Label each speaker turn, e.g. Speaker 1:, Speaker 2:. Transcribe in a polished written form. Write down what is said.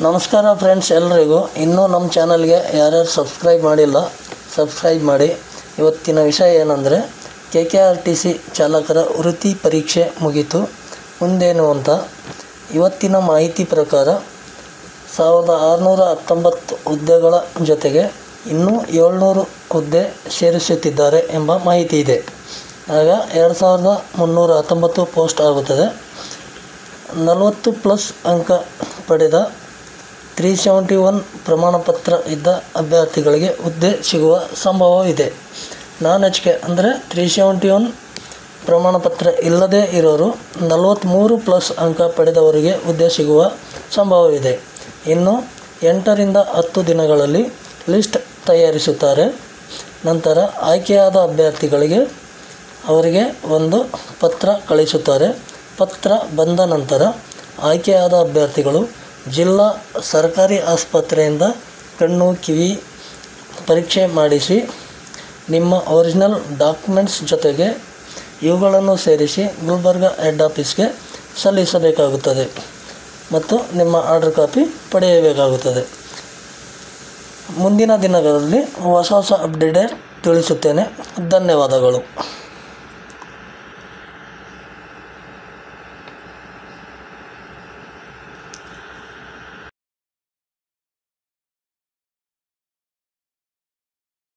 Speaker 1: ನಮಸ್ಕಾರ ಫ್ರೆಂಡ್ಸ್, ಎಲ್ಲರಿಗೂ ಇನ್ನೂ ನಮ್ಮ ಚಾನಲ್ಗೆ ಯಾರ್ಯಾರು ಸಬ್ಸ್ಕ್ರೈಬ್ ಮಾಡಿಲ್ಲ ಸಬ್ಸ್ಕ್ರೈಬ್ ಮಾಡಿ. ಇವತ್ತಿನ ವಿಷಯ ಏನಂದರೆ KKRTC ಚಾಲಕರ ವೃತ್ತಿ ಪರೀಕ್ಷೆ ಮುಗೀತು, ಮುಂದೇನು ಅಂತ. ಇವತ್ತಿನ ಮಾಹಿತಿ ಪ್ರಕಾರ 1619 ಹುದ್ದೆಗಳ ಜೊತೆಗೆ ಇನ್ನೂ 700 ಹುದ್ದೆ ಸೇರಿಸುತ್ತಿದ್ದಾರೆ ಎಂಬ ಮಾಹಿತಿ ಇದೆ. ಆಗ 2319 ಪೋಸ್ಟ್ ಆಗುತ್ತದೆ. 40+ ಅಂಕ ಪಡೆದ 371 ಪ್ರಮಾಣಪತ್ರ ಇದ್ದ ಅಭ್ಯರ್ಥಿಗಳಿಗೆ ಹುದ್ದೆ ಸಿಗುವ ಸಂಭವವಿದೆ. ನಾನ್-HK ಅಂದರೆ 371 ಪ್ರಮಾಣಪತ್ರ ಇಲ್ಲದೇ ಇರೋರು 43+ ಅಂಕ ಪಡೆದವರಿಗೆ ಹುದ್ದೆ ಸಿಗುವ ಸಂಭವವಿದೆ. ಇನ್ನು 8 ರಿಂದ 10 ದಿನಗಳಲ್ಲಿ ಲಿಸ್ಟ್ ತಯಾರಿಸುತ್ತಾರೆ. ನಂತರ ಆಯ್ಕೆಯಾದ ಅಭ್ಯರ್ಥಿಗಳಿಗೆ ಅವರಿಗೆ ಒಂದು ಪತ್ರ ಕಳಿಸುತ್ತಾರೆ. ಪತ್ರ ಬಂದ ನಂತರ ಆಯ್ಕೆಯಾದ ಅಭ್ಯರ್ಥಿಗಳು ಜಿಲ್ಲಾ ಸರ್ಕಾರಿ ಆಸ್ಪತ್ರೆಯಿಂದ ಕಣ್ಣು ಕಿವಿ ಪರೀಕ್ಷೆ ಮಾಡಿಸಿ ನಿಮ್ಮ ಒರಿಜಿನಲ್ ಡಾಕ್ಯುಮೆಂಟ್ಸ್ ಜೊತೆಗೆ ಇವುಗಳನ್ನು ಸೇರಿಸಿ ಗುಲ್ಬರ್ಗ ಹೆಡ್ ಆಫೀಸ್ಗೆ ಸಲ್ಲಿಸಬೇಕಾಗುತ್ತದೆ ಮತ್ತು ನಿಮ್ಮ ಆರ್ಡರ್ ಕಾಪಿ ಪಡೆಯಬೇಕಾಗುತ್ತದೆ. ಮುಂದಿನ ದಿನಗಳಲ್ಲಿ ಹೊಸ ಅಪ್ಡೇಟ್ ತಿಳಿಸುತ್ತೇನೆ. ಧನ್ಯವಾದಗಳು.